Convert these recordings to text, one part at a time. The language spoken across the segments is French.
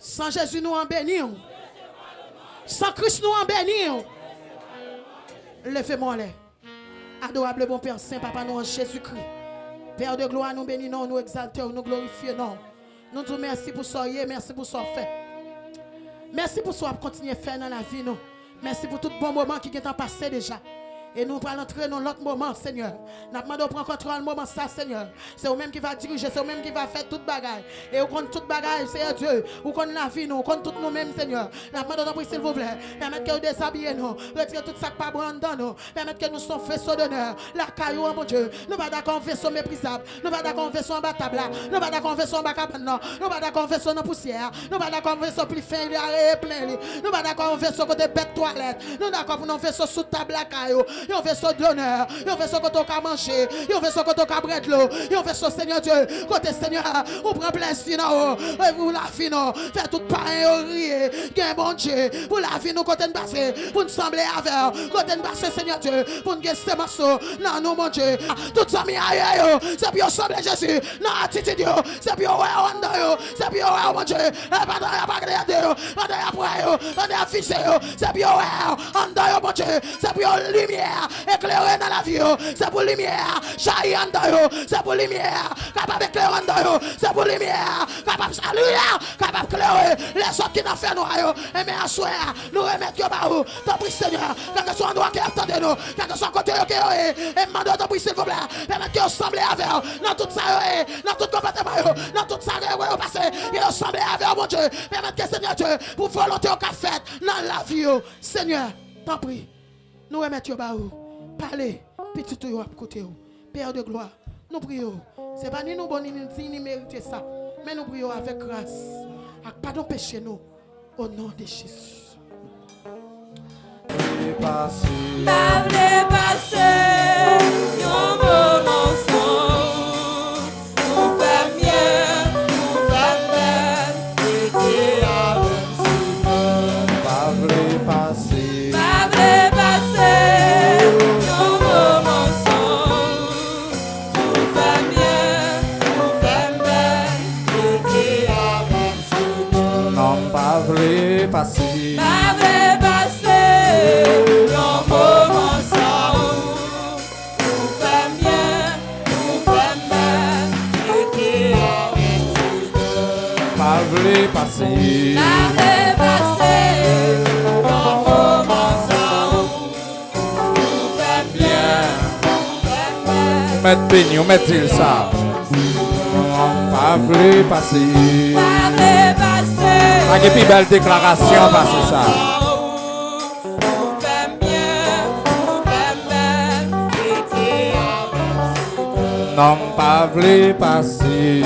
Sans Jésus, nous en bénissons. Sans Christ, nous en bénissons. Levez-moi les. Adorable bon Père Saint, Papa, nous en Jésus-Christ. Père de gloire, nous bénissons, nous exaltons, nous glorifions. Nous te merci pour ça, merci pour ça fait. Merci pour ça qu'on continue à faire dans la vie. Nous. Merci pour tout bon moment qui est passé déjà. Et nous allons entrer dans l'autre moment, Seigneur. Nous demandons de prendre contrôle le moment, ça, Seigneur. C'est vous-même qui va diriger, c'est vous-même qui va faire toute bagaille. Et vous comptez toute bagaille, Seigneur Dieu. Vous comptez la vie, nous comptez tout nous-mêmes, Seigneur. Nous demandons de s'il vous plaît. Permettez que vous déshabillez nous. Retirez tout ça qui pas bon dans nous. Permettez que nous soyons vaisseaux d'honneur. La caillou, mon Dieu. Nous pas d'accord vaisseau méprisable. Nous pas d'accord vaisseau imbattable. Nous pas d'accord vaisseau imbattable. Nous pas d'accord vaisseau dans poussière. Nous pas d'accord vaisseau plus fin et plein. Nous pas d'accord vaisseau côté bête toilette. Nous d'accord pour nous vaisseau sous table la caillou. Yon vaisseau de l'honneur, yon vaisseau que tu as mangé, yon vaisseau que tu as brûlé l'eau, yon vaisseau Seigneur Dieu, côté Seigneur, on prend plaisir dans et vous la vie nous, fait tout pareil, rier, gain bon Dieu, pour la vie nous côté de passer, pour nous sembler avec, côté de passer Seigneur Dieu, pour nous gagner morceaux, non nous mon Dieu, tout ça mis ailleurs, c'est pour sembler Jésus, non attitude, c'est pour ouais c'est pour ouais mon Dieu, pas c'est pour ouais, mon Dieu, c'est pour lumière. Éclairer dans la vie, c'est pour lumière. Jaillir en dehors, c'est pour lumière. Capable d'éclairer en dehors, c'est pour lumière. Capable de saluer, capable d'éclairer les autres qui n'ont fait nous. Et mais à soir, nous remettons par vous. T'en prie Seigneur, quel que soit l'endroit qui attendez nous, quel que soit le côté qui est, et demandons t'en prie s'il vous plaît, permettez qu'on semble avec dans tout ça, dans tout comportement, dans tout ça, passé, et semble avec mon Dieu. Permettez Seigneur Dieu, pour volonté au café, dans la vie, Seigneur, t'en prie, nous remettons par vous. Parlez, petit tout à côté. Père de gloire, nous prions. Ce n'est pas ni nous bon ni mériter ça. Mais nous prions avec grâce. Pardon péché nous. Au nom de Jésus. Parlez passé. Yon moment sans. Nous fait mieux. Nous fait belle. Et Parlez passé. Parlez passé. Passé, yon moment sans nous fait bien, nous fait mal, c'était pas vrai passé, yon moment sans nous fait bien, nous fait mal. Mettre pénion, mettez ça. Pas vrai passé. Pas de plus belle déclaration parce ça. Non pas vrai passer.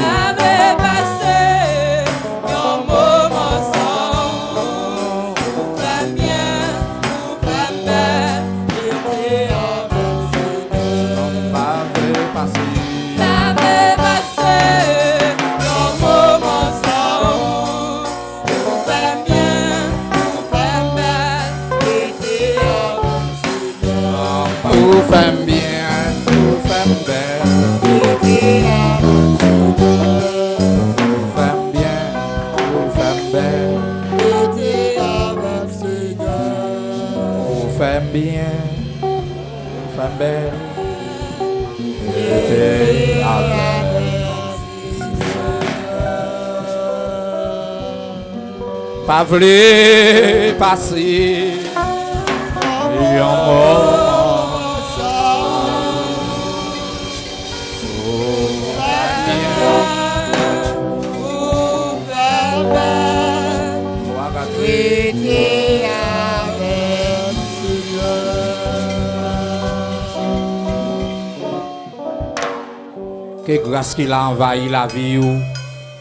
Femme bien, femme belle, femme bien, femme belle, femme bien, femme belle, pas voulu passer, que grâce qu'il a envahi la vie,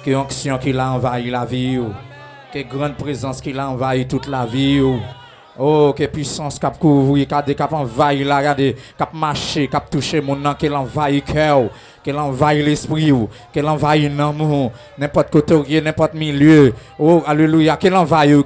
que onction qu'il a envahi la vie, que grande présence qu'il a envahi toute la vie. Oh, que puissance cap couvrir, cap envahi la, regardez, cap marcher, cap toucher mon nom, qu'il envahi cœur, qu'elle envahisse l'esprit, qu'elle envahisse l'amour, n'importe côté, n'importe milieu. Oh, alléluia, qu'elle envahisse.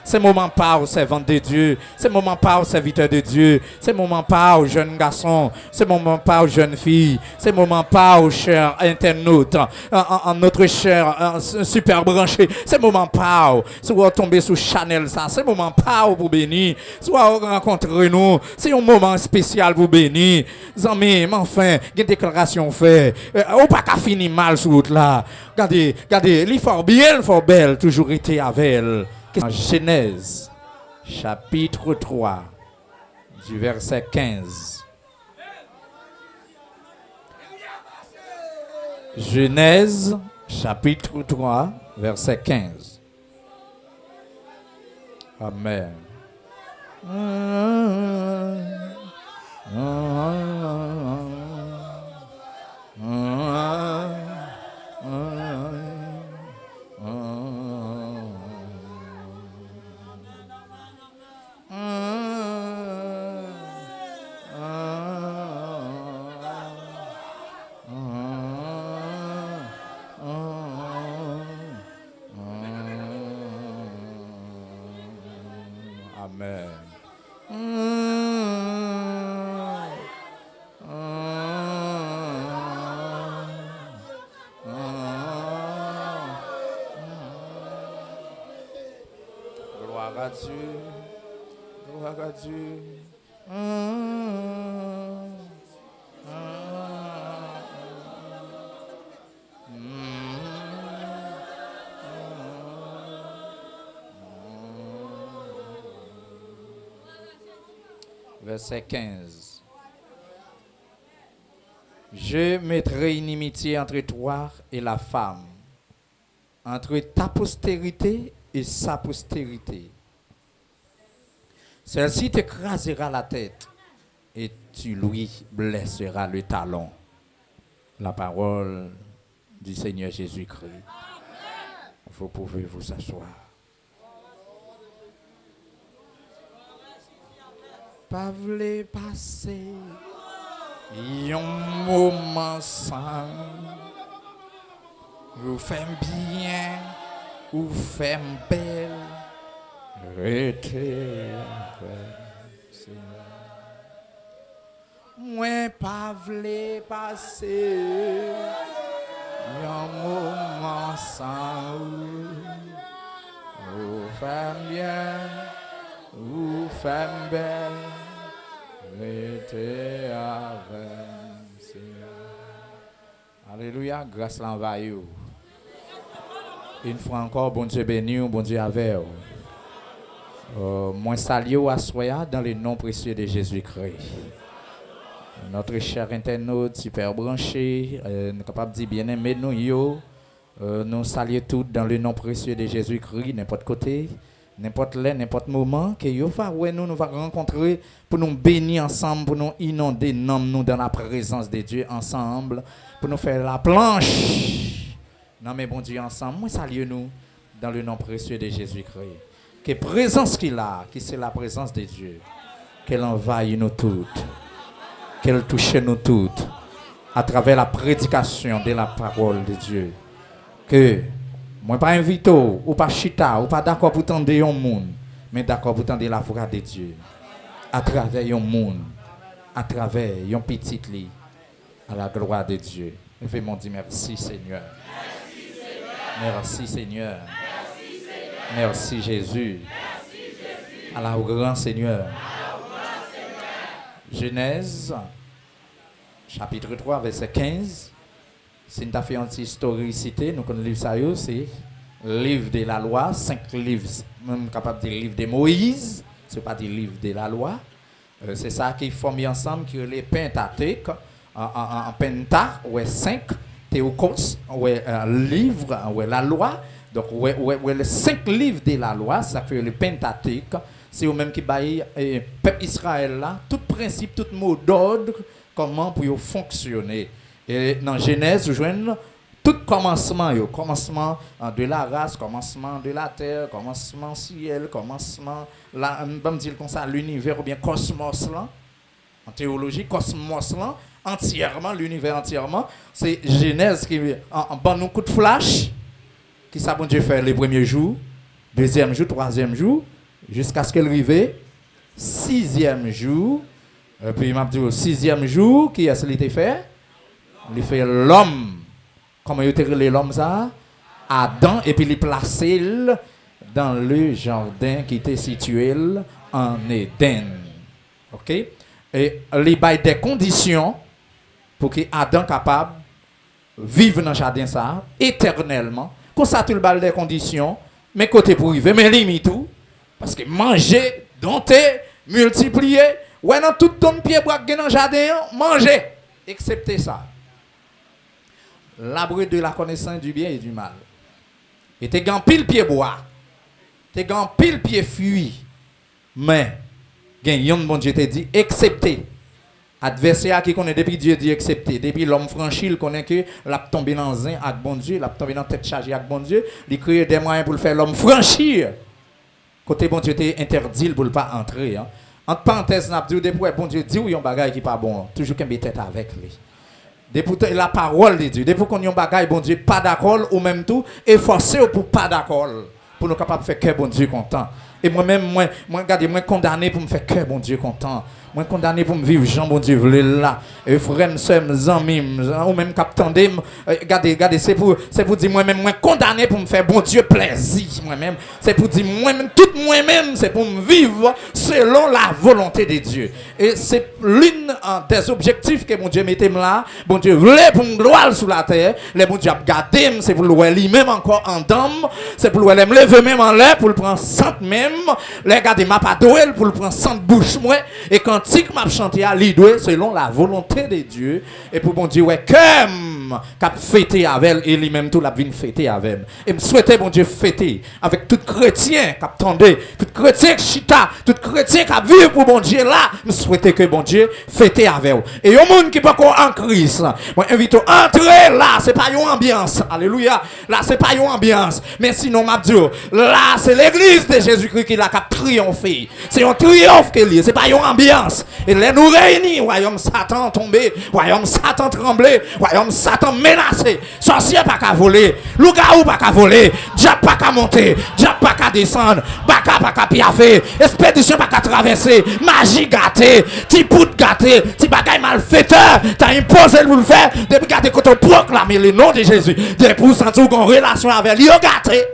C'est moment pas aux servants de Dieu, c'est moment pas aux serviteurs de Dieu, c'est moment pas aux jeunes garçons, c'est moment pas aux jeunes filles, c'est moment pas aux chers internautes, en notre cher super branché, c'est moment pas, si vous tombez sous Chanel, ça, c'est moment pas pour bénir, si vous rencontrez nous, c'est un moment spécial pour bénir. Amis, mais enfin, il y a une déclaration faite, ou pas qu'à finir mal sur route là. Regardez, il faut bien, il faut belle, toujours été avec elle. Genèse, chapitre 3, du verset 15. Genèse, chapitre 3, verset 15. Amen. Gloire à Dieu. Verset 15. Je mettrai inimitié entre toi et la femme, entre ta postérité et sa postérité. Celle-ci t'écrasera la tête et tu lui blesseras le talon. La parole du Seigneur Jésus-Christ. Vous pouvez vous asseoir. Pas voulez passer un moment sans. Vous faites bien, vous faites belle. Restez avec. Moi pas voulez passer un moment sans. Vous faites bien, vous faites belle. Restez avec. Alléluia, grâce l'envahit. Une fois encore, bon Dieu béni, bon Dieu avec vous. Moi salue à soi dans le nom précieux de Jésus-Christ. Notre cher internaute super branché, nous capable de dire bien aimé nous saluons tous dans le nom précieux de Jésus-Christ, n'importe côté, n'importe là, n'importe moment que nous va rencontrer pour nous bénir ensemble, pour nous inonder nous dans la présence de Dieu ensemble, pour nous faire la planche. Non mais bon Dieu ensemble, moi salue nous dans le nom précieux de Jésus-Christ. Que présence qu'il a, qui c'est la présence de Dieu, qu'elle envahisse nous toutes, qu'elle touche nous toutes, à travers la prédication de la parole de Dieu. Que moi pas invité ou pas chita ou pas d'accord pour tendre un monde, mais d'accord pour tendre la voix de Dieu, à travers un monde, à travers un petit lit, à la gloire de Dieu. Et fais-moi dire merci Seigneur. Merci Seigneur. Merci Jésus. À la grand Seigneur. Genèse, chapitre 3, verset 15. Si nous avons fait une petite historicité, nous connaissons le livre ça, c'est le livre de la loi, 5 livres, même capable de dire livre de Moïse, ce n'est pas le livre de la loi. C'est ça qui forme ensemble, qui est les Pentateuque, en Penta, ou 5, Théokos, ou livre, ou la loi. Donc, les 5 livres de la loi, ça fait le Pentateuque, c'est eux-mêmes qui baillent le peuple Israël là, tout principe, tout mot d'ordre, comment pour fonctionner. Et dans Genèse, vous joignez tout commencement, commencement de la race, commencement de la terre, commencement ciel, commencement, là, on va me dire comme ça, l'univers ou bien cosmos là. En théologie, cosmos là, entièrement, l'univers entièrement, c'est Genèse qui en bon nous coup de flash, qui ça bon Dieu fait les premiers jours, deuxième jour, troisième jour, jusqu'à ce qu'elle arrive, sixième jour, et puis il m'a dit au sixième jour, qui est-ce qu'il était fait? Il fait l'homme. Comment il était l'homme ça? Adam, et puis il placé dans le jardin qui était situé en Éden. OK? Et il y a des conditions pour que Adam capable de vivre dans le jardin ça éternellement. Comme ça, tout le bal des conditions, mais côté pour vivre, mais limite tout. Parce que manger, dompter, multiplier, ouais, dans tout ton pied bois dans le jardin, manger. Excepté ça. L'arbre de la connaissance du bien et du mal. Et t'es grand pile pied bois. T'es grand pile pied fuit. Mais, yon bon Dieu te dit, excepté. Adversaire qui connaît depuis Dieu dit excepté. Depuis l'homme franchi, il connaît que l'a tombé dans un avec bon Dieu, l'a tombé dans tête chargée avec bon Dieu, il crée des moyens pour le faire l'homme franchir. Côté bon Dieu te interdit pour ne pas entrer. Hein. Entre parenthèses, n'a dit depuis bon Dieu dit ou yon bagay qui pas bon, toujours qu'il tête avec lui. Depuis la parole de Dieu, depuis qu'on yon bagay bon Dieu pas d'accord ou même tout efforcer pour pas d'accord pour nous capable faire cœur bon Dieu content. Et moi-même moi regardez moi condamné pour me faire cœur bon Dieu content. Moi condamné pour me vivre Jean bon Dieu voulait là. Et frère sœur amis ou même captandé regardez c'est pour dire moi-même moi condamné pour me faire bon Dieu plaisir moi-même. C'est pour dire moi-même tout moi-même c'est pour me vivre selon la volonté de Dieu. Et c'est l'une des objectifs que mon Dieu mettait là. Bon Dieu voulait pour me gloire sur la terre. Les bon Dieu a gardé c'est pour le lui-même encore en dame. C'est pour le lever même en l'air pour le prendre centre même. Les gars m'a pas doué pour le prendre centre bouche moi et quand tic m'a chanté à l'idée selon la volonté de Dieu et pour bon Dieu ouais comme qu'a fêté avec elle et lui-même tout la vie fêter avec elle. Et me souhaiter bon Dieu fêter avec tout chrétien qui attendait, tout chrétien qui chita, tout chrétien qui vivre pour bon Dieu là, me souhaiter que bon Dieu fêter avec elle. Et au monde qui pas encore en Christ, moi invite à entrer là, c'est pas une ambiance. Alléluia. Là c'est pas une ambiance, mais sinon m'a dit là c'est l'église de Jésus-Christ qui l'a triomphé. C'est un triomphe qu'il y a, c'est pas une ambiance. Et là nous réunis, royaume Satan tombé, royaume Satan tremblé, royaume Satan menacé. Sorcier pas qu'à voler, loup-garou pas qu'à voler, diable pas qu'à monter, diable pas qu'à descendre, baka pas qu'à piaffer, expédition pas qu'à traverser, magie gâtée, petit pout gâté, petit bagaille malfaiteur, t'as imposé pour le faire, depuis que quand on proclame le nom de Jésus, depuis pour sentir qu'on relation avec lui, gâté.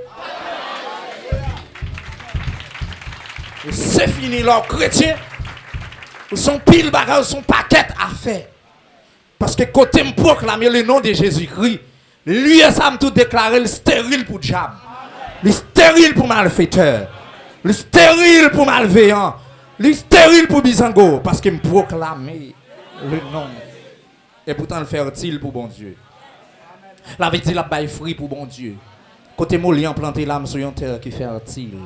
C'est fini leur chrétien. Son pile bagage, son paquet à faire. Parce que côté me proclamer le nom de Jésus-Christ, lui et ça me tout déclaré le stérile pour diable. Le stérile pour malfaiteur. Le stérile pour malveillant. Le stérile pour bisango. Parce qu'il me proclamer le nom. Et pourtant le fertile pour bon Dieu. La vie dit la baille fruit pour bon Dieu. Côté Molian planté l'âme sur une terre qui est fertile.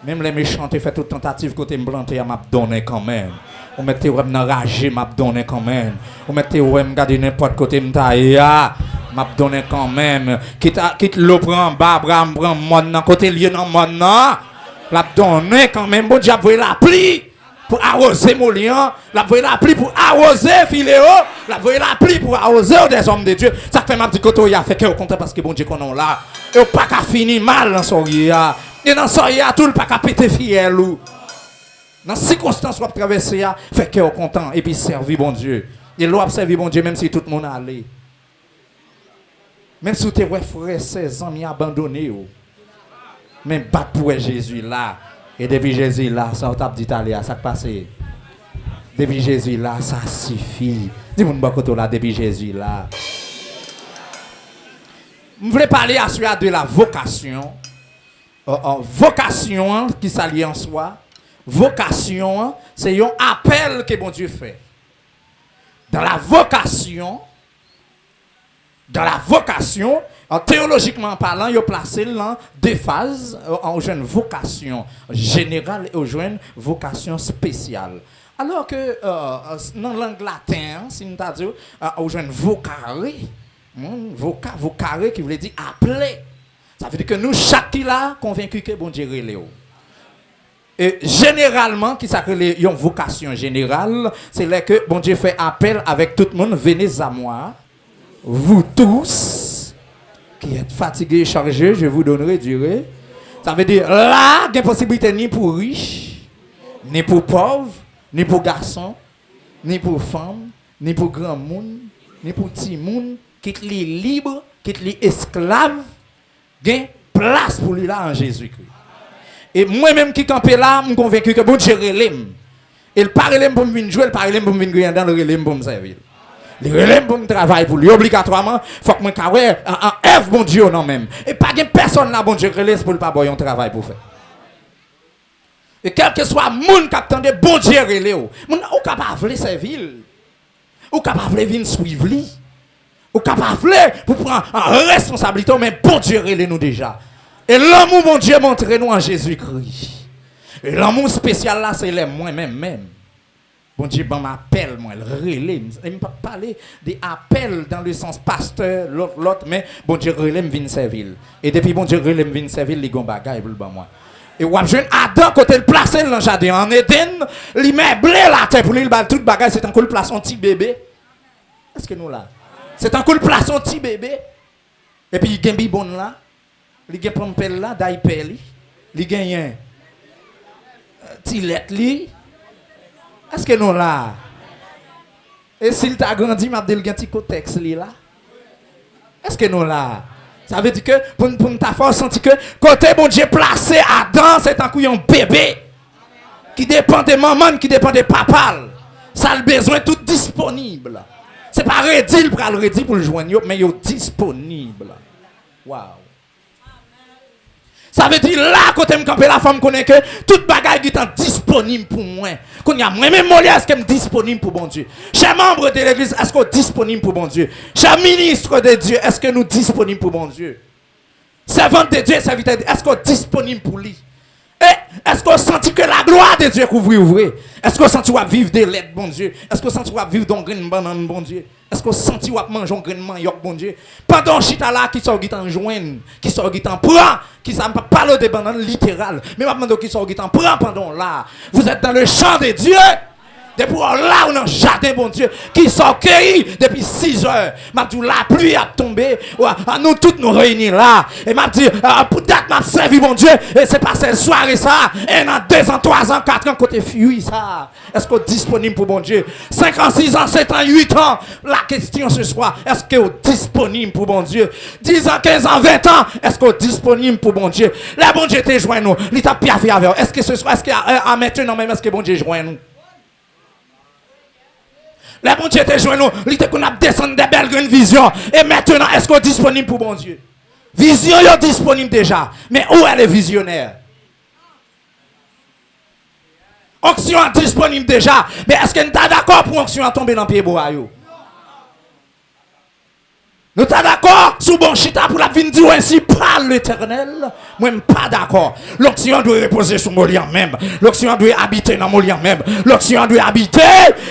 Même les méchants ont fait toute tentative côté me planter à m'a donné quand même. On mettait ouais m'enrager m'a donné quand même. On mettait ouais me garder n'importe côté m'taïa m'a donné quand même. Quitte l'eau prend bas bras prend mon dans côté lieu dans mon non. L'a donné quand même bon Dieu voyé la pluie pour arroser Molian, la voyé la pluie pour arroser Philéo, la voyé la pluie pour arroser des hommes de Dieu. Ça fait m'a dit côté il a fait que au contraire parce que bon Dieu qu'on là. Et pas qu'à finir mal dans son ria. Et dans ça, il y a tout le pas qu'à péter fiel ou. Dans ces circonstances, on va traverser, fait cœur content et puis servir bon Dieu. Et l'on servir bon Dieu même si tout le monde allait. Même si tu es frère, 16 ans, il abandonné. Même pas pour Jésus là. Et depuis Jésus là, ça on tape d'Italie, ça passe. Depuis Jésus là, ça suffit. Dis-moi de là, depuis Jésus là. Je voulais parler à celui de la vocation. Vocation qui s'allie en soi. Vocation, c'est un appel que bon Dieu fait. Dans la vocation, théologiquement parlant, il y a placé dans deux phases. On a une vocation générale et on a une vocation spéciale. Alors que dans la langue latine, si nous avons dit, on a une vocare. Vocare qui veut dire appeler. Ça veut dire que nous, chaque qui là, convaincu que bon Dieu est Léo. Et généralement, qui s'appelle une vocation générale, c'est là que bon Dieu fait appel avec tout le monde, venez à moi, vous tous qui êtes fatigués et chargés, je vous donnerai du ré. Ça veut dire là, il y a possibilité ni pour riches, ni pour pauvres, ni pour garçons, ni pour femmes, ni pour grand monde, ni pour petit monde, qui est libre, qui est esclave, il y a place pour lui là en Jésus-Christ. Et moi-même qui campé là, je suis convaincu que bon Dieu relève. Il parle pour me jouer, il parle pour me gagner dans le relève pour me servir. Le relève pour me travailler pour lui. Obligatoirement, il faut que moi carré en F bon Dieu non même. Et pas de personne là bon Dieu relève pour le pas boire un travail pour faire. Et quel que soit le monde qui attend bon Dieu relève, on est capable de servir. On est capable de venir suivre lui. On est capable pour prendre en responsabilité, mais bon Dieu relève nous déjà. Et l'amour, mon Dieu, montre-nous en Jésus-Christ. Et l'amour spécial là, c'est moi-même. Bon Dieu, ben m'appelle, moi, le relais. Je ne peux pas parler des appels dans le sens pasteur, l'autre, mais bon Dieu, relais me vient servir. Et depuis bon Dieu, relais me vient servir, les gars bagaille pour moi. Et on a jeune Adam, côté le placer dans le jardin en Éden, il met blé la terre pour lui, tout bagaille, c'est un coup de place un petit bébé. Est-ce que nous là? C'est un coup de place un petit bébé. Et puis il y a un bibon là. Il y a un pompel là, d'aïpel. Il y a un tilet li. Est-ce que nous là? Et s'il t'a grandi, m'a dit qu'il y a un petit contexte là. Est-ce que nous là? Ça veut dire que pour ta force senti que côté bon Dieu placé Adam, c'est un coup un bébé qui dépend de maman, qui dépend de papa. Ça a le besoin tout disponible. C'est pas ready pour le ready pour le joindre, mais il est disponible. Wow. Ça veut dire là, quand je me campe la femme, connaît que toute bagaille est disponible pour moi. Quand il y a moi-même, est-ce que je suis disponible pour bon Dieu? Chers membres de l'église, est-ce que vous êtes disponible pour bon Dieu? Chers ministres de Dieu, est-ce que nous sommes disponibles pour bon Dieu? Servante de Dieu, serviteur de Dieu, est-ce que vous êtes disponible pour lui? Et est-ce que vous sentez que la gloire de Dieu couvre ouvrir? Est-ce que vous sentez que vous vivre des lettres, bon Dieu? Est-ce que vous sentez que vous vivre dans une banane, bon Dieu? Est-ce que vous sentez que vous manger un grain de manioc, bon Dieu? Pendant que chita là, qui sort qui t'en joigne, qui sort qui t'en prend, qui ça ne pas parler de banane littérale, mais maintenant qui sort qui t'en prend pendant là, vous êtes dans le champ de Dieu. Depuis là, on a un jardin, bon Dieu, qui sont cueillis depuis 6 heures. M'a dit, la pluie a tombé. Nous tous nous réunis là. Et m'a dit, pour date, m'a servi, bon Dieu. Et c'est passé le soir et ça. Et dans 2 ans, 3 ans, 4 ans, côté fui, ça. Est-ce que vous êtes disponible pour bon Dieu? 5 ans, 6 ans, 7 ans, 8 ans. La question ce soir, est-ce que vous êtes disponible pour bon Dieu? 10 ans, 15 ans, 20 ans, est-ce que vous êtes disponible pour bon Dieu? Là, bon Dieu, te joint nous. L'état pire avec. Est-ce que ce soir, est-ce qu'à maintenant même, est-ce que bon Dieu joint nous? Les bon Dieu te joint nous, il te qu'on a descendu des belles grandes visions. Et maintenant, est-ce qu'on est disponible pour bon Dieu? Vision est disponible déjà. Mais où est le visionnaire? Onction est disponible déjà. Mais est-ce que nous sommes d'accord pour onction à tomber dans le pied bois? Nous sommes d'accord sous bon chita pour la vie dire ainsi parle l'Éternel. Moi, je ne suis pas d'accord. L'onction doit reposer sur mon lien même. L'onction doit habiter dans mon lien même. L'onction doit habiter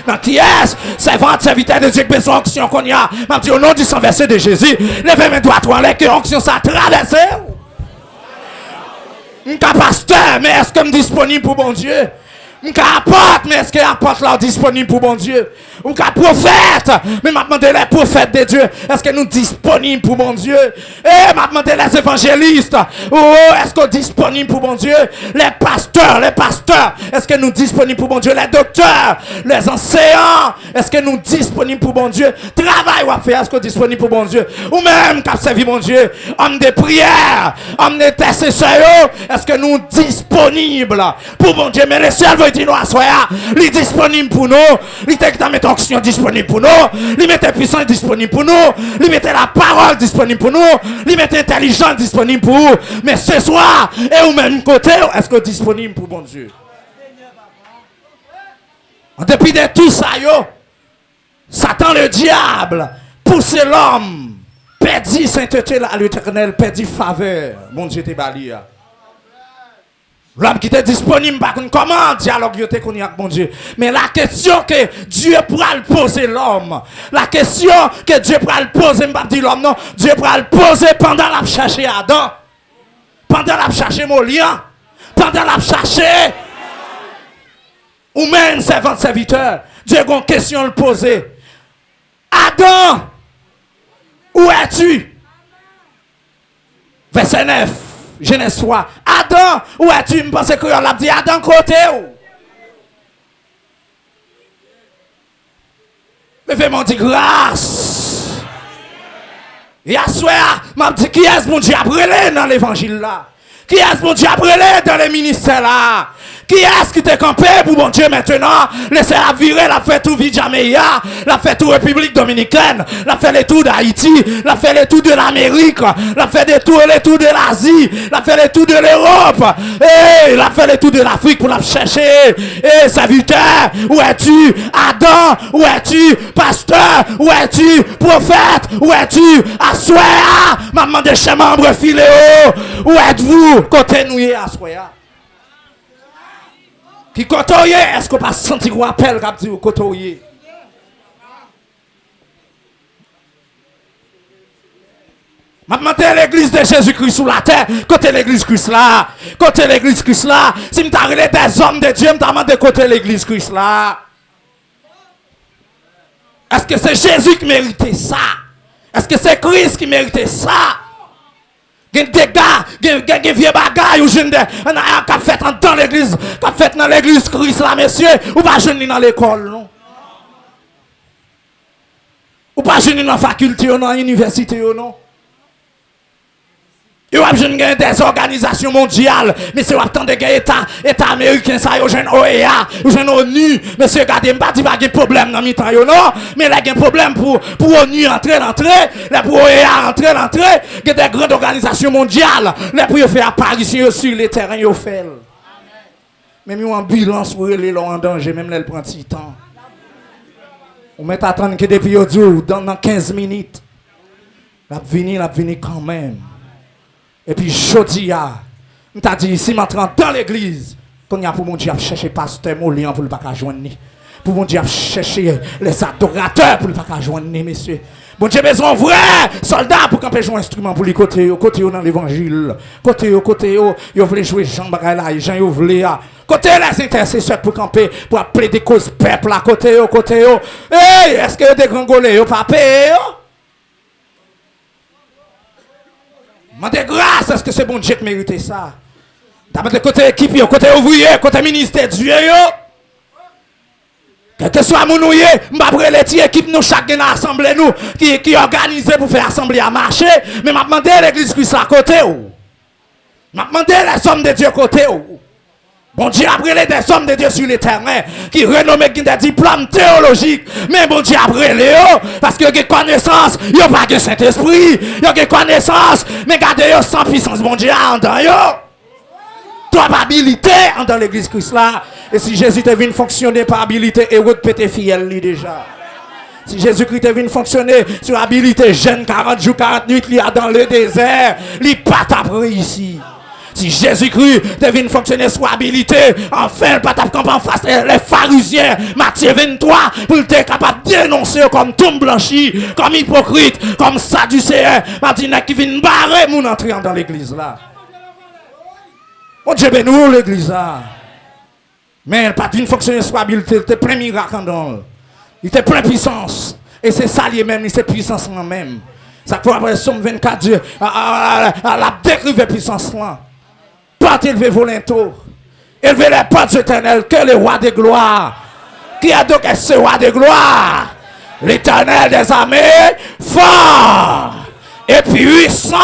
dans qui est-ce? C'est votre serviteur de Dieu qui besoin d'onction qu'on y a. Je dis au nom du sang versé de Jésus, levez mes doigts toi là que l'onction ça traverse. Je suis pasteur, mais est-ce que je suis disponible pour bon Dieu? Je suis apôtre, mais est-ce que l'apôtre là est disponible pour bon Dieu? Je suis prophète, mais maintenant les prophètes de Dieu, est-ce que nous sommes disponibles pour bon Dieu? Et maintenant les évangélistes, est-ce que nous sommes disponibles pour bon Dieu? Les pasteurs, est-ce que nous sommes disponibles pour bon Dieu? Les docteurs, les enseignants, est-ce que nous sommes disponibles pour bon Dieu? Travail ou à faire, est-ce que nous sommes disponibles pour bon Dieu? Ou même qu'à servir bon Dieu, homme de prière, homme de intercession, est-ce que nous sommes disponibles pour bon Dieu? Mais le ciel veut dire nous à soi, il est disponible pour nous, il est dans mes onction disponible pour nous, il mettait puissance disponible pour nous, il mettait la parole disponible pour nous, il mettait intelligence disponible pour nous. Mais ce soir, et au même côté, est-ce que disponible pour bon Dieu? En dépit de tout ça, Satan le diable, pousse l'homme, perdit sainteté à l'Éternel, perdit faveur. Bon Dieu te bali. L'homme qui était disponible, comment dialogue avec bon Dieu. Mais la question que Dieu pourra le poser l'homme, la question que Dieu pourra le poser, je ne vais pas dire l'homme, non, Dieu pourra le poser pendant la chercher Adam, pendant la chercher mon lien, pendant la chercher ou même servant serviteur, Dieu a une question à le poser. Adam, où es-tu? Verset 9, Genèse 3. Adam, où es-tu? Je pense que on l'a dit, Adam, côté où? Mais fais-moi dire grâce. Et à soir, m'a dit qui est-ce mon Dieu a brûlé dans l'évangile là? Qui est-ce mon Dieu a brûlé dans les ministères là? Qui est-ce qui t'est campé pour mon Dieu maintenant? Laissez la virer, la fait tout Vijameya, la fait tout République Dominicaine, la fait les tours d'Haïti, la fait les tours de l'Amérique, la fait les tours de l'Asie, la fait les tours de l'Europe, et la fait les tours de l'Afrique pour la chercher. Et serviteur, où es-tu? Adam, où es-tu? Pasteur, où es-tu? Prophète, où es-tu? Assoya, maman de chez membre filéo, où êtes-vous? Côté nous à Assoya. Qui côtoye, est-ce qu'on pas senti qu'on appelle quand dit côtoye? M'a demandé l'église de Jésus-Christ sur la terre, côté l'église Christ là, côté l'église Christ là. Si m't'a relé des hommes de Dieu, m't'a demandé côté l'église Christ là. Est-ce que c'est Jésus qui méritait ça? Est-ce que c'est Christ qui méritait ça? Il y a des gars, des vieux bagailles, ou jeune qui ont fait dans l'église, qui ont fait dans l'église Christ là, messieurs, ou pas jeune dans l'école, non? Ou pas jeune dans la faculté, dans l'université, non? Il y a des organisations mondiales, mais c'est autant de États américains, ça y a un OEA, un ONU, monsieur, regardez, pas dit qu'il y a un problème dans le temps, non, mais il y a un problème pour ONU entrer, pour OEA entrer, il y a des grandes organisations mondiales, les pour faire apparition sur les terrains, ils fait. Même une ambulance pour les en danger, même elle prend un petit temps. On met attendre que depuis dans 15 minutes, la venir quand même. Et puis, jeudi, je t'ai dit, si je m'entre dans l'église, qu'on y a pour mon Dieu chercher pasteur Molian pour ne pas joindre. Pour mon Dieu chercher les adorateurs pour ne pas joindre, messieurs. Bon Dieu besoin vrai soldat pour camper un instrument pour les côté dans l'évangile. Côté, ils veulent jouer Jean Bagala, Jean Youvlé. Côté les intercesseurs pour camper, pour appeler des causes peuple à côté. Hey, est-ce que des grangolais, yo pas payé? Mandez grâce, est-ce que c'est bon Dieu qui mérite ça? D'abord, côté équipe, côté ouvrier, côté ministère Dieu, quel que soit mon ouïe, m'après les équipes, nous, chacun dans l'assemblée, nous, qui organisé pour faire l'assemblée à marcher, mais m'a demandé l'église Christ à côté, m'a demandé les hommes de Dieu à côté, bon Dieu a brûlé des hommes de Dieu sur les terrains qui renomment des diplômes théologiques. Mais bon Dieu a brûlé parce que des connaissances, il n'y a pas de Saint-Esprit. Il y a des connaissances, mais gardez sans puissance. Bon Dieu a en dedans. Toi, pas habilité dans l'église Christ là. Et si Jésus est venu fonctionner par habilité, et vous pété fiel lui déjà. Si Jésus-Christ est venu fonctionner sur habilité jeune 40 jours, 40 nuits, il y a dans le désert, il n'est pas après ici. Si Jésus-Christ devait fonctionner sous habilité, enfin, le patap camp en face les pharisiens, Matthieu 23, pour être capable de dénoncer comme tombe blanchi, comme hypocrite, comme sadducéen, Martina qui vient barrer mon entrée dans l'église là. Mon Dieu bénou l'église là. Mais elle pas de fonctionner sous habilité, il était plein miracle dans. Il était plein puissance. Et c'est ça lui-même, c'est puissance même. Ça peut après Somme 24, Dieu, la décrive puissance là. Pas élevé volontaire. Élevé les portes éternelles que le roi de gloire. Qui a donc ce roi de gloire? L'éternel des armées, fort et puissant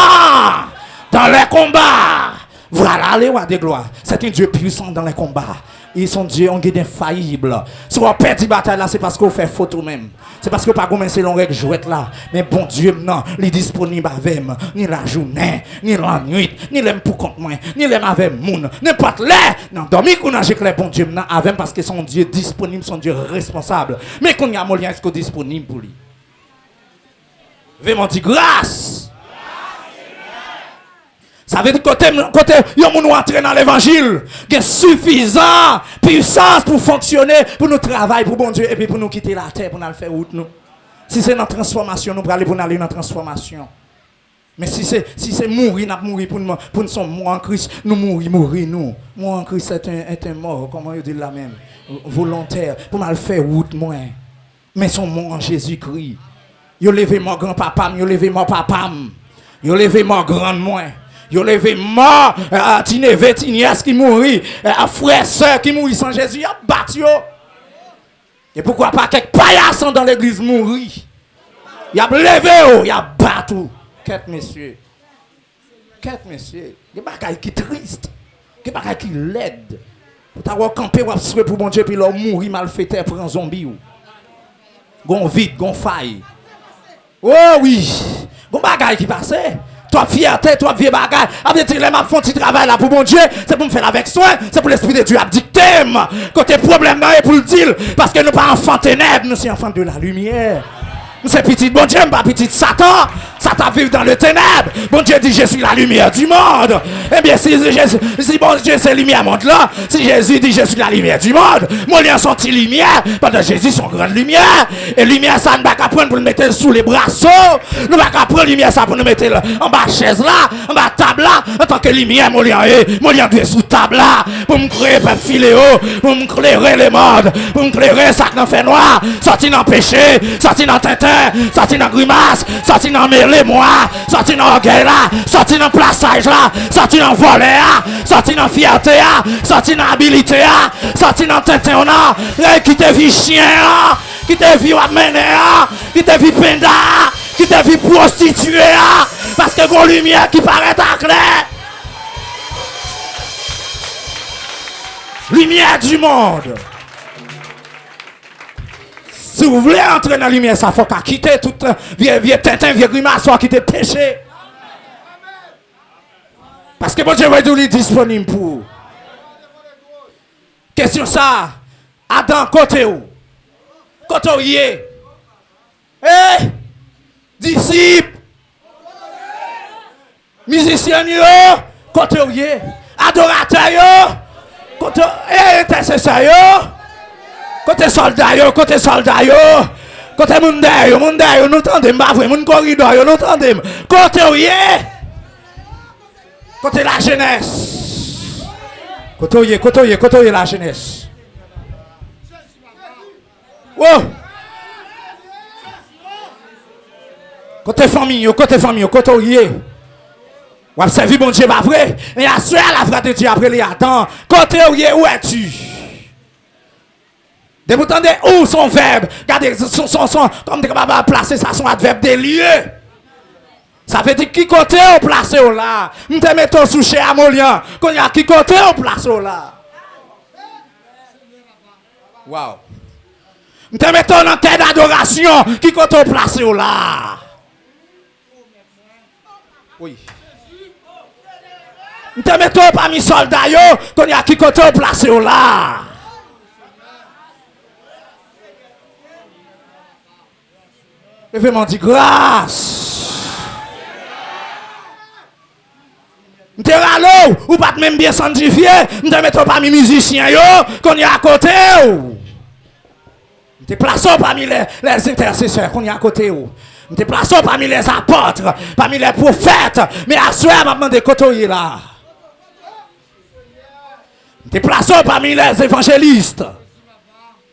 dans les combats. Voilà le roi de gloire. C'est un Dieu puissant dans les combats. Ils sont Dieu, on est infaillible. Si on perd la bataille là, c'est parce qu'on fait faute même. C'est parce que pas commencer l'on règle jouette là. Mais bon Dieu, non, il est disponible avec moi. Ni la journée, ni la nuit, ni l'aime pour contre moi, ni l'aime avec moun. N'importe l'air. Non, dormir qu'on a j'ai que bon Dieu non avec parce que son Dieu disponible, son Dieu responsable. Mais qu'on y a moyen est-ce qu'on disponible pour lui. Vraiment dit grâce. Ça veut dire que côté yon moun entrer dans l'évangile, il y a suffisant puissance pour fonctionner, pour nous travailler pour bon Dieu et puis pour nous quitter la terre pour nous faire route nous. Si c'est notre transformation, nous pour aller pour aller dans la transformation. Mais si c'est mourir, nous mourir pour nous sommes morts en Christ, nous mourir nous. Mort en Christ est un mort, comment il dit la même. volontaire pour mal faire route moi. Mais son nom en Jésus-Christ. Yo levé mon grand-papa, yo levé mon papa, yo levé mon grand moi. Yo levé mort, Tineve, Tinias qui mourit, frère, soeur qui mourit sans Jésus, yo battu yo. Et pourquoi pas quelques paillassons dans l'église mourir? Y a levé, y a battu. Quête, messieurs. Quête, messieurs. Il y a des bagailles qui triste. Il y a des bagailles qui laide. Vous t'avez campé, vous avez pour bon Dieu, puis l'homme mourir mal fait, pour un zombie. Gon vide, gon faille. Oh oui. Gon bagaille qui passe. Toi fierté, toi vieux bagaille. Avec dire les m'a font petit travail là pour bon Dieu, c'est pour me faire avec soin, c'est pour l'esprit de Dieu à dicter. Côté problème là et pour le dire parce que nous pas enfants ténèbres, nous sommes enfants de la lumière. Nous sommes petits bon Dieu, pas petit Satan. Satan vit dans le ténèbre. Bon Dieu dit je suis la lumière du monde. Eh bien si bon Dieu c'est la lumière monde là, si Jésus dit je suis la lumière du monde, moi lien sont lumière, pendant Jésus son grande lumière. Et lumière ça ne va pas prendre pour le mettre sous les braceaux. Nous va pas prendre lumière ça pour nous mettre en bas chaise là, en bas table là, en tant que lumière moi lien doit sous table là pour me créer peuple filéo, pour me éclairer les mondes, pour me éclairer ça qui fait noir, sorti dans péché, sorti dans tintin, sorti dans grimace, sorti dans mêlée moi, sorti dans orgueil là, sorti dans plaçage là, sorti dans volet là, sorti dans fierté là, sorti dans habilité là, sorti dans tintin là, qui te vit chien là, qui te vit amené là, qui te vit penda, qui te vit prostituée là, parce que vos lumière qui paraît à clair. Lumière du monde. Si vous voulez entrer dans la lumière, ça faut qu'à quitter tout vieux tintin, vieux grimace, soit quitter péché. Parce que bon Dieu va être disponible pour. Question ça. Adam, côté où? Côté où y est? Eh? Disciples. Musiciens, côté où y est? Adorateurs, côté intercesseurs, côté soldats, côté monde, nous tendez, ma vrai, mon corridor, nous tendez. Côté où y est? Côté la jeunesse. Côté où y est la jeunesse. Oh! Côté famille, côté où y est? Ou observer bon Dieu pas vrai, mais à ceux la vraie de Dieu après les attend. Côté où es-tu? De vous entendez où son verbe? Regardez son comme tu vas placer ça son adverbe des lieux. Ça veut dire qui côté on place là. Nous te mettons sous chez Amolian. Qu'on y a qui côté on place là. Wow. Nous te mettons dans terre d'adoration qui côté on place là. Oui. Nous te mettons parmi soldats, qu'on y a qui côté placé là. Je vais m'en dire grâce. Nous te râlons, ou pas même bien sanctifié, nous te mettons parmi musiciens, qu'on y a à côté. Nous te plaçons parmi les intercesseurs, qu'on y a à côté. Nous te plaçons parmi les apôtres, parmi les prophètes, mais à ce moment de côté là. Te plaçons parmi les évangélistes.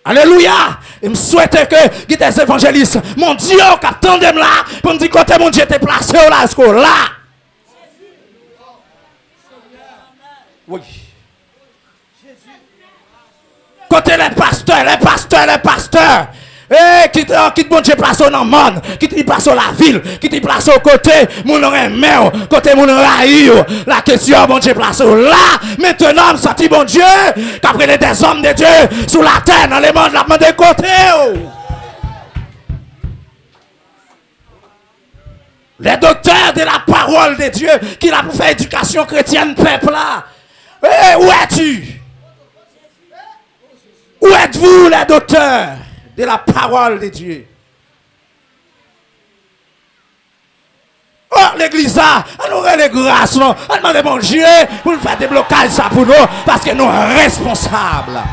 Alléluia. Et me souhaite que des évangélistes, mon Dieu, qu'attendez là, pour me dire côté mon Dieu te placé là, est-ce que là? Oui. Côté les pasteurs. Eh, quitte bon Dieu place dans le monde, quitte place la ville, quitte place au côté, mon remet, côté mon raï, la question bon Dieu place là, maintenant, sorti bon Dieu, qu'après des hommes de Dieu, sur la terre, dans les mondes, la main de côté. Les docteurs de la parole de Dieu, qui a fait éducation chrétienne, peuple là. Eh, où es-tu? Où êtes-vous, les docteurs de la parole de Dieu? Oh, l'église a, on aurait les grâces, non? On demande bon Dieu pour nous faire débloquer ça pour nous, parce que nous sommes responsables.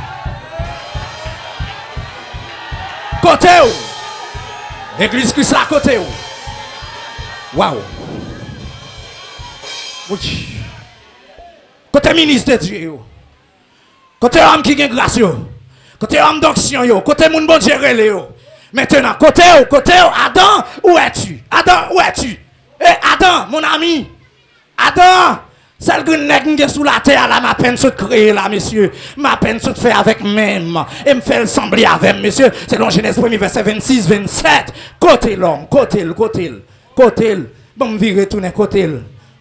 Côté où? L'église qui sera à côté où? Waouh! Oui. Côté ministre de Dieu. Côté homme qui a grâce. Côté homme d'onction, yo. Côté moun bon Dieu relé, yo. Maintenant, côté, Adam, où es-tu? Adam, où es-tu? Eh, Adam, mon ami. Adam, celle que nèg sous la terre, là, ma peine se créer, là, monsieur. Ma peine se fait avec même. Et me fait le sembler avec, monsieur. Selon Genèse 1, verset 26, 27. Côté l'homme, côté. Bon, me virer tourner côté.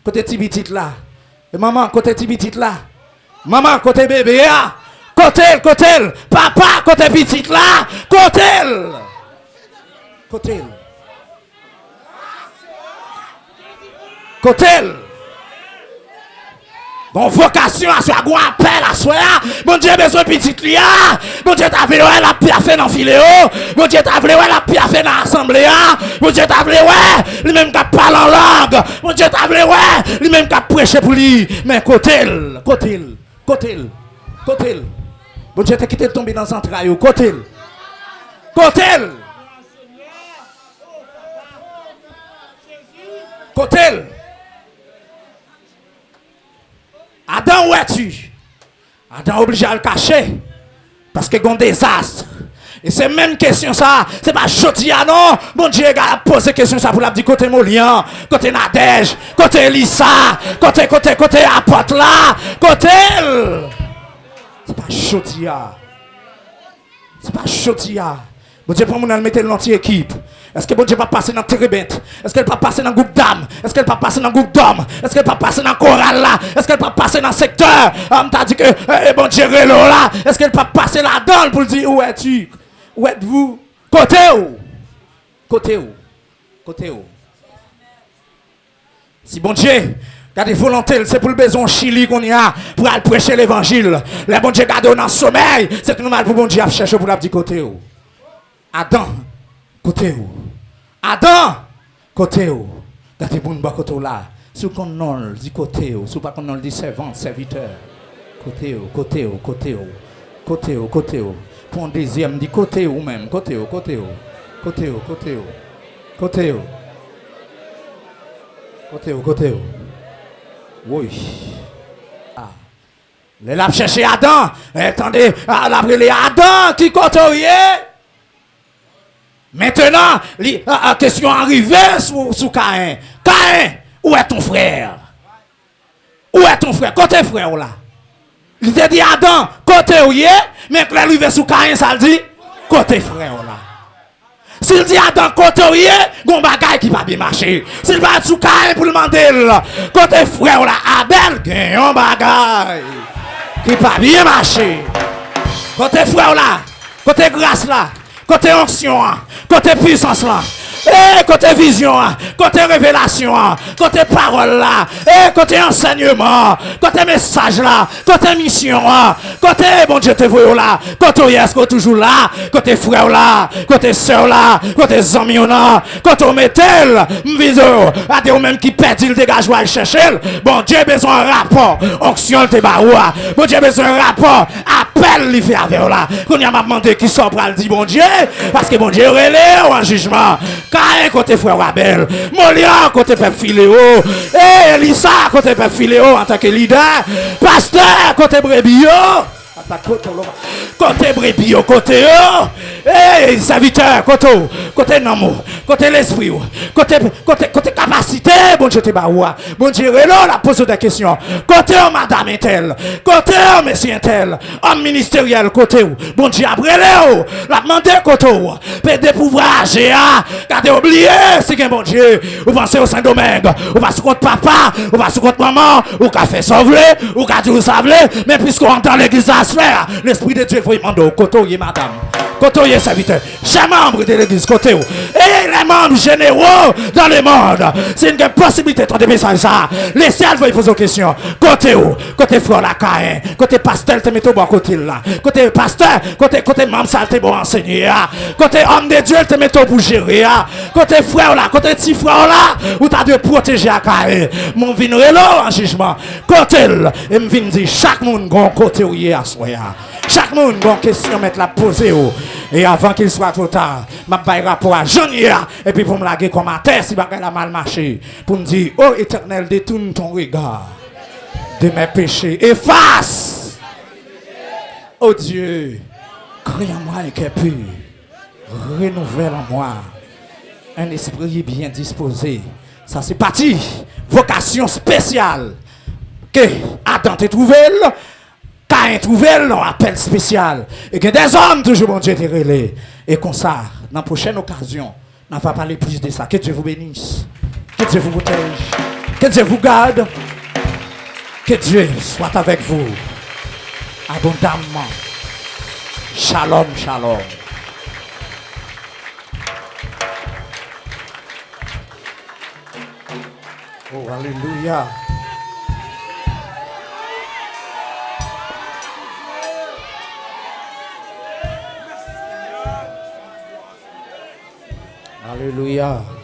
Côté petit là. Et maman, côté petit là. Maman, côté bébé, là. Côté. Papa, côté petit là. Côté. Bon vocation à soi, bon appel à soi. Bon Dieu besoin petit lia. Bon Dieu t'a voulu la pia fait dans filéo. Bon Dieu t'a voulu la pia fait dans assemblée. Bon Dieu t'a voulu lui même qui parle en langue. Bon Dieu t'a voulu lui même qui prêcher pour lui. Mais côté. Bon Dieu t'a quitté tomber dans entrailles. Côté. Adam, où es-tu? Adam obligé à le cacher. Parce qu'il y a un désastre. Et c'est même question ça. C'est pas Jodia non. Bon Dieu a posé question ça pour la dire côté Molian, côté Nadège, côté Elissa, côté Apote là, côté. C'est pas Jodia. Bon Dieu, pour nous mettre l'anti-équipe. Est-ce que bon Dieu va passer dans le térébinte? Est-ce qu'elle va passer dans le groupe d'âmes? Est-ce qu'elle va passer dans le groupe d'hommes? Est-ce qu'elle va passer dans le choral là? Est-ce qu'elle va passer dans le secteur? On t'a dit que bon Dieu est là. Est-ce qu'elle va passer là-dedans pour dire où es-tu? Où êtes-vous? Côté où? Si bon Dieu garde volonté, c'est pour le besoin Chili qu'on y a pour aller prêcher l'évangile. Le bon Dieu garde dans le sommeil, c'est normal pour bon Dieu chercher pour la dire côté où? Adam, côté où? Gardez bon bas côté là. Si qu'on non dit côté où, si pas qu'on non dit servant, serviteur. Côté où. Pour un deuxième dit côté où même, côté où. Oui. Ah. Les l'a cherché Adam. Attendez, l'après Adam qui côté. Maintenant, la question arrivée sous Caïn. Caïn, où est ton frère? Côté frère là. Il te dit Adam, côté où il est, mais quand il arrive sous Caïn, ça le dit côté frère là. S'il dit Adam, côté où il est, il y a un bagage qui va bien marcher. S'il va sous Caïn pour le demander, côté frère là, Abel, il y a un bagage qui va bien marcher. Côté frère là, côté grâce là. Côté onction, côté puissance là, côté vision, côté révélation, côté parole là, côté enseignement, côté message là, côté mission, côté bon Dieu te voyons là, côté est-ce que toujours là, côté frère là, côté soeur là, côté amis là, côté métel, m'viso, à des même qui perd il dégage ou à chercher, bon Dieu besoin un rapport, onction te baoua, bon Dieu besoin un rapport, appel li fait avec là, qu'on y a m'a demandé qui sort pour le dire bon Dieu, parce que bon Dieu relève en jugement. Caïn côté frère Abel, Molia côté peuple Philéo, Elissa côté peuple Philéo en tant que leader, pasteur côté Brébio, côté Brébio, côté serviteur, côté Namo, côté l'esprit, côté capacité, bon Dieu te baoua, bon Dieu relève la pose des questions, côté madame intel, côté monsieur intel, homme ministériel, côté bon Dieu après Léo, la demandé côté pédé pouvoir GA, gardez oublié, c'est qu'un bon Dieu, vous pensez au Saint-Domingue, vous passez contre papa, vous passez contre maman, ou qu'a fait sauver, ou qu'a dit vous savez, mais puisqu'on entend l'église à se faire, l'esprit de Dieu vous demande au côté madame. Côté serviteur, chaque membre de l'église, côté où. Et les membres généraux dans le monde. C'est une possibilité de message ça. Laissez à vous poser une question. Côté où? Côté frère la Caïn. Côté pasteur, te mettez au bon côté là. Côté pasteur, côté membre, ça te bon enseigner. Côté homme de Dieu, te mettez pour gérer. Côté frère là, côté petit frère là, où tu as de protéger la Caïn. Mon vin là en jugement. Côté là, et me vin dire chaque monde gon côté où il est à soi. Chaque monde gon question mettre la poser. Et avant qu'il soit trop tard, je vais rapport à Jean-Nia. Et puis pour me laguer comme à terre, si je a mal marché. Pour me dire, oh Éternel, détourne ton regard de mes péchés. Efface, oh Dieu, crée en moi un cœur pur. Renouvelle en moi un esprit bien disposé. Ça c'est parti. Vocation spéciale. Que Adam t'est trouvé, Caïn trouvé, appel spécial. Et que des hommes toujours bon Dieu t'est relé. Et comme ça, dans la prochaine occasion, on va parler plus de ça. Que Dieu vous bénisse. Que Dieu vous protège. Que Dieu vous garde. Que Dieu soit avec vous abondamment. Shalom, shalom. Oh, alléluia. Alléluia.